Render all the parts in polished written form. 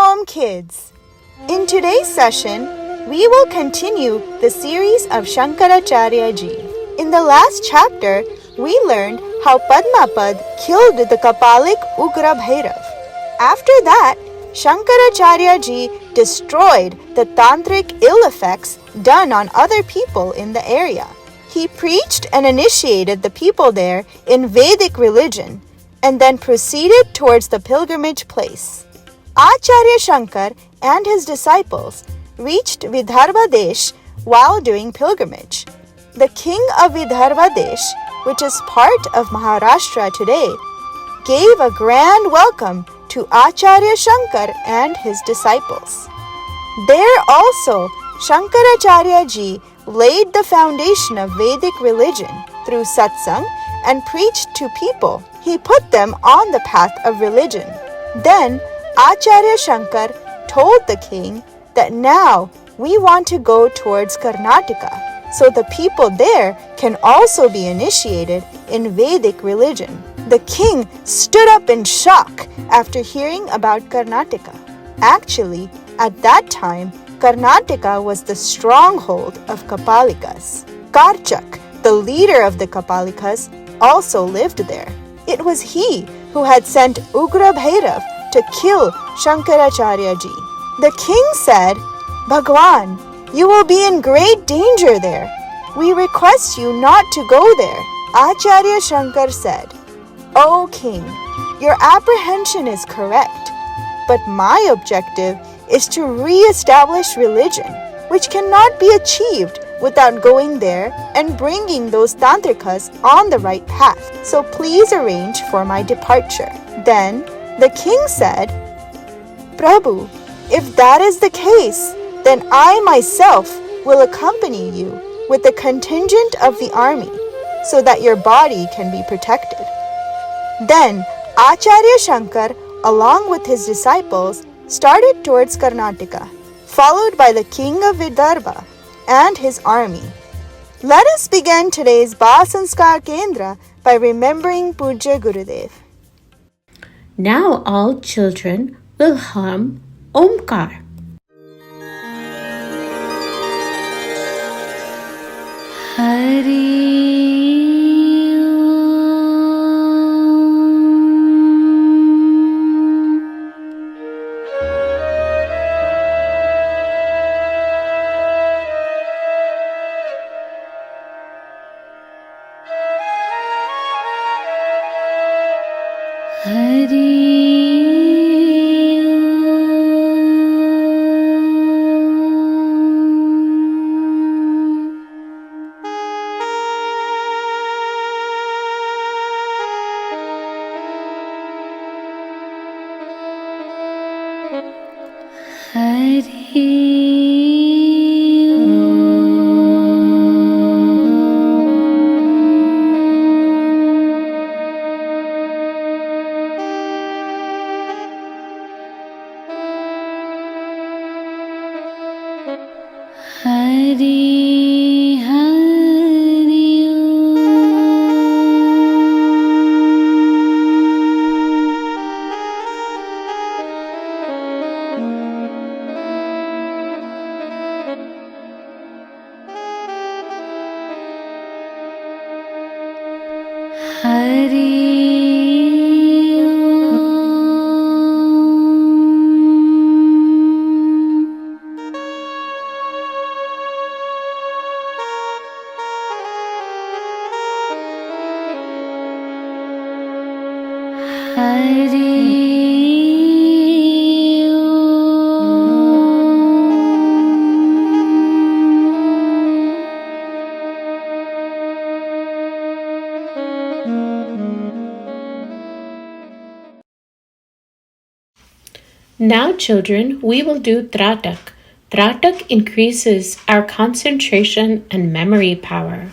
Shalom, kids! In today's session, we will continue the series of Shankaracharya ji. In the last chapter, we learned how Padmapad killed the Kapalik Ugra Bhairav. After that, Shankaracharya ji destroyed the Tantrik ill effects done on other people in the area. He preached and initiated the people there in Vedic religion and then proceeded towards the pilgrimage place. Acharya Shankar and his disciples reached Vidarbha Desh while doing pilgrimage. The king of Vidarbha Desh, which is part of Maharashtra today, gave a grand welcome to Acharya Shankar and his disciples. There also, Shankaracharya ji laid the foundation of Vedic religion through satsang and preached to people. He put them on the path of religion. Then Acharya Shankar told the king that now we want to go towards Karnataka, so the people there can also be initiated in Vedic religion. The king stood up in shock after hearing about Karnataka. Actually, at that time, Karnataka was the stronghold of Kapalikas. Karkach, the leader of the Kapalikas, also lived there. It was he who had sent Ugra Bhairav to kill Shankaracharya ji. The king said, "Bhagwan, you will be in great danger there. We request you not to go there." Acharya Shankar said, "O king, your apprehension is correct, but my objective is to re-establish religion, which cannot be achieved without going there and bringing those tantrikas on the right path. So please arrange for my departure." Then the king said, "Prabhu, if that is the case, then I myself will accompany you with the contingent of the army so that your body can be protected." Then Acharya Shankar, along with his disciples, started towards Karnataka, followed by the king of Vidarbha and his army. Let us begin today's Bhasanskar Kendra by remembering Pujya Gurudev. Now all children will hum Omkar. Hari Now, children, we will do Tratak. Tratak increases our concentration and memory power.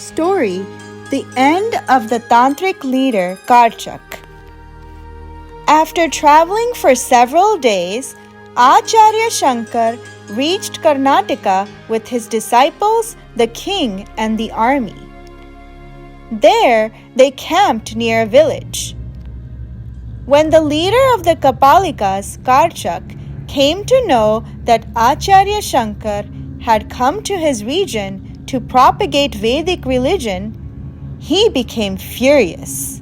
Story: The End of the Tantrik leader Karkach. After traveling for several days, Acharya Shankar reached Karnataka with his disciples, the king, and the army. There, they camped near a village. When the leader of the Kapalikas, Karkach, came to know that Acharya Shankar had come to his region to propagate Vedic religion, he became furious.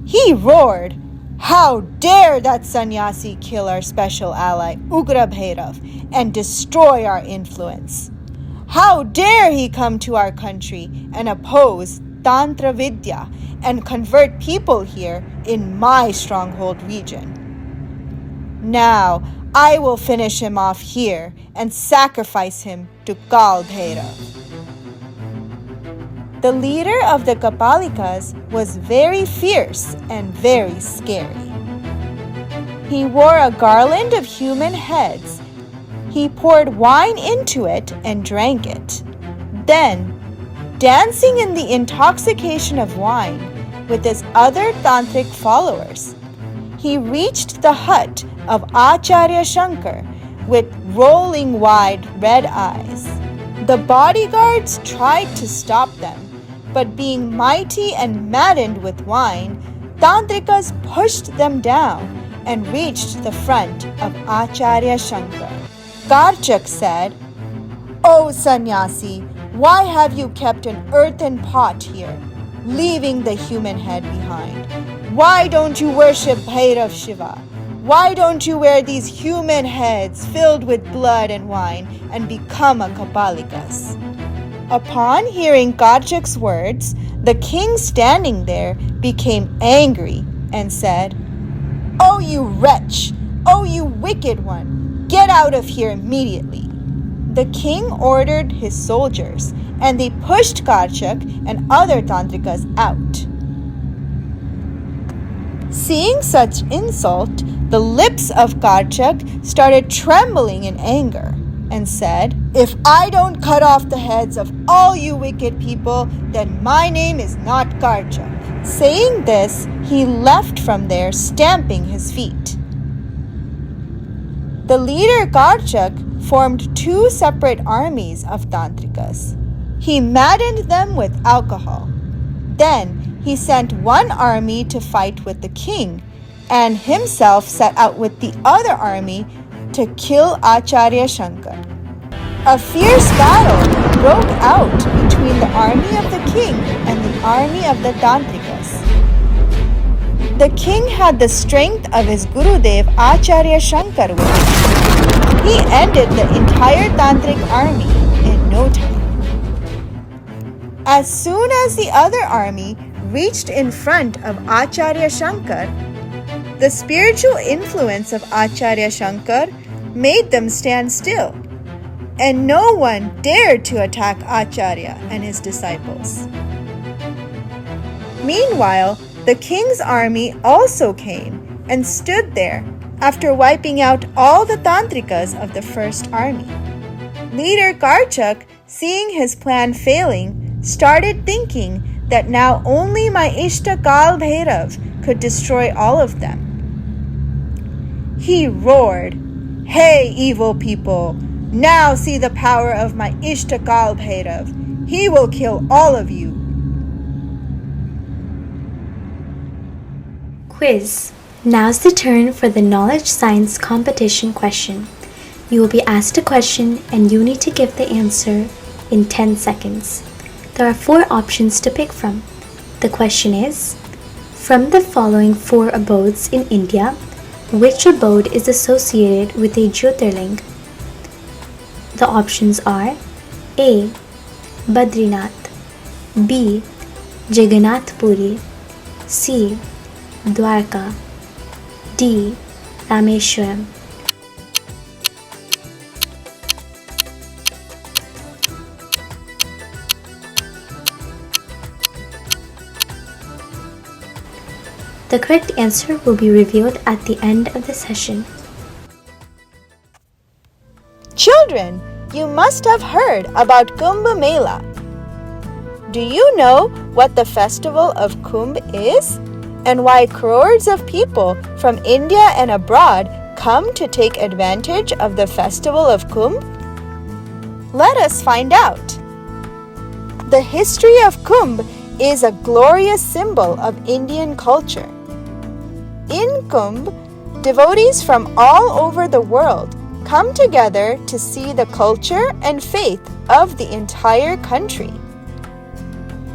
He roared, "How dare that sannyasi kill our special ally, Ugra Bhairav, and destroy our influence? How dare he come to our country and oppose Tantra Vidya and convert people here in my stronghold region? Now I will finish him off here and sacrifice him to Kal Bhairav." The leader of the Kapalikas was very fierce and very scary. He wore a garland of human heads. He poured wine into it and drank it. Then, dancing in the intoxication of wine with his other tantric followers, he reached the hut of Acharya Shankar with rolling wide red eyes. The bodyguards tried to stop them, but being mighty and maddened with wine, Tantrikas pushed them down and reached the front of Acharya Shankar. Karkach said, "O sannyasi, why have you kept an earthen pot here, leaving the human head behind? Why don't you worship Bhairav Shiva? Why don't you wear these human heads filled with blood and wine and become a Kapalikas?" Upon hearing Karkach's words, the king standing there became angry and said, "Oh, you wretch! Oh, you wicked one! Get out of here immediately!" The king ordered his soldiers, and they pushed Karkach and other tantrikas out. Seeing such insult, the lips of Karkach started trembling in anger and said, "If I don't cut off the heads of all you wicked people, then my name is not Karkach." Saying this, he left from there, stamping his feet. The leader Karkach formed two separate armies of tantrikas. He maddened them with alcohol. Then he sent one army to fight with the king, and himself set out with the other army to kill Acharya Shankar. A fierce battle broke out between the army of the king and the army of the tantrikas. The king had the strength of his Gurudev Acharya Shankar with him. He ended the entire tantric army in no time. As soon as the other army reached in front of Acharya Shankar, the spiritual influence of Acharya Shankar made them stand still, and no one dared to attack Acharya and his disciples. Meanwhile, the king's army also came and stood there after wiping out all the tantrikas of the first army. Leader Karkach, seeing his plan failing, started thinking that now only my Ishta Kal Bhairav could destroy all of them. He roared, "Hey, evil people! Now see the power of my Ishta Kal Bhairav. He will kill all of you." Quiz. Now's the turn for the knowledge science competition question. You will be asked a question and you need to give the answer in 10 seconds. There are 4 options to pick from. The question is, from the following 4 abodes in India, which abode is associated with a Jyotirling? The options are A. Badrinath, B. Jagannath Puri, C. Dwarka, D. Rameshwaram. The correct answer will be revealed at the end of the session. Children, you must have heard about Kumbh Mela. Do you know what the festival of Kumbh is? And why crores of people from India and abroad come to take advantage of the festival of Kumbh? Let us find out. The history of Kumbh is a glorious symbol of Indian culture. In Kumbh, devotees from all over the world come together to see the culture and faith of the entire country.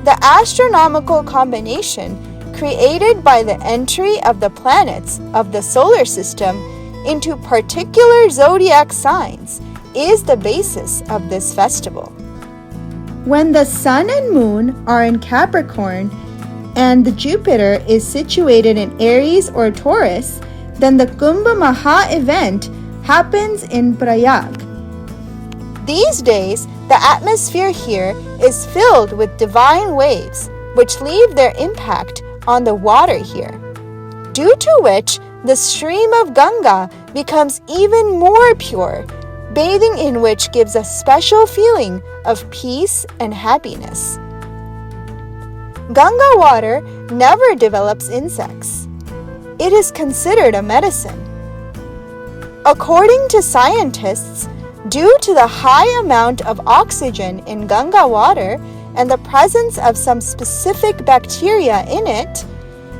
The astronomical combination created by the entry of the planets of the solar system into particular zodiac signs is the basis of this festival. When the sun and moon are in Capricorn and the Jupiter is situated in Aries or Taurus, then the Kumbh Maha event happens in Prayag. These days, the atmosphere here is filled with divine waves, which leave their impact on the water here, due to which the stream of Ganga becomes even more pure, bathing in which gives a special feeling of peace and happiness. Ganga water never develops insects. It is considered a medicine. According to scientists, due to the high amount of oxygen in Ganga water and the presence of some specific bacteria in it,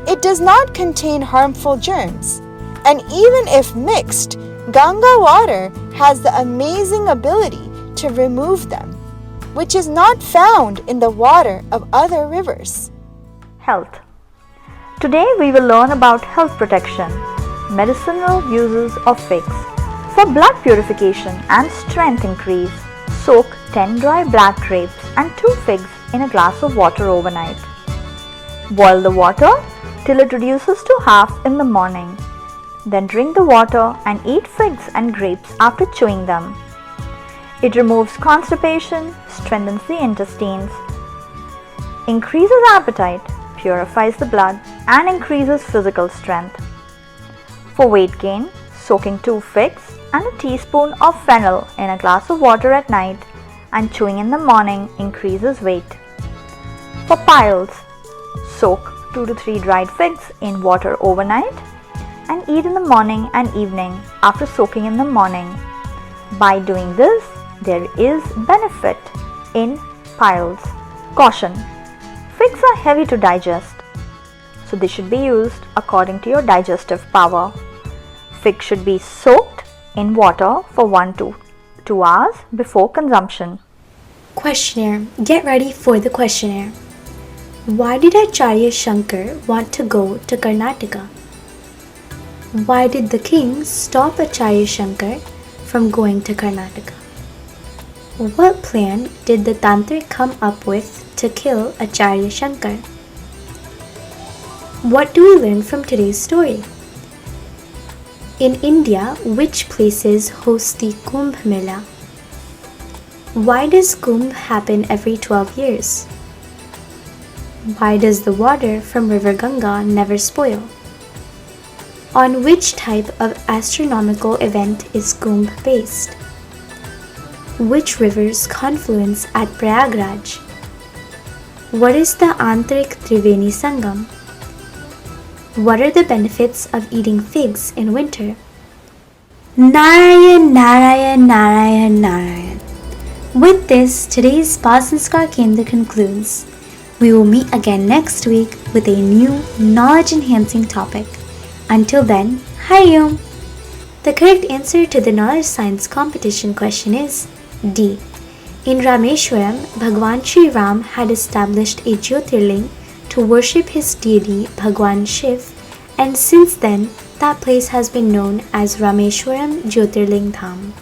it does not contain harmful germs. And even if mixed, Ganga water has the amazing ability to remove them, which is not found in the water of other rivers. Health. Today we will learn about health protection, medicinal uses of figs. For blood purification and strength increase, soak 10 dry black grapes and 2 figs in a glass of water overnight. Boil the water till it reduces to half in the morning. Then drink the water and eat figs and grapes after chewing them. It removes constipation, strengthens the intestines, increases appetite, purifies the blood, and increases physical strength. For weight gain, soaking 2 figs and a teaspoon of fennel in a glass of water at night and chewing in the morning increases weight. For piles, soak 2 to 3 dried figs in water overnight and eat in the morning and evening after soaking in the morning. By doing this, there is benefit in piles. Caution: figs are heavy to digest, so they should be used according to your digestive power. Figs should be soaked in water for 1 to 2 hours before consumption. Questionnaire. Get ready for the questionnaire. Why did Acharya Shankar want to go to Karnataka? Why did the king stop Acharya Shankar from going to Karnataka? What plan did the Tantrik come up with to kill Acharya Shankar? What do we learn from today's story? In India, which places host the Kumbh Mela? Why does Kumbh happen every 12 years? Why does the water from River Ganga never spoil? On which type of astronomical event is Kumbh based? Which rivers confluence at Prayagraj? What is the Antrik Triveni Sangam? What are the benefits of eating figs in winter? Narayan, Narayan, Narayan, Narayan. With this, today's Sanskar Kendra concludes. We will meet again next week with a new knowledge-enhancing topic. Until then, Hari Om. The correct answer to the knowledge science competition question is D. In Rameshwaram, Bhagwan Sri Ram had established a Jyotirling to worship his deity Bhagwan Shiv, and since then that place has been known as Rameshwaram Jyotirling Dham.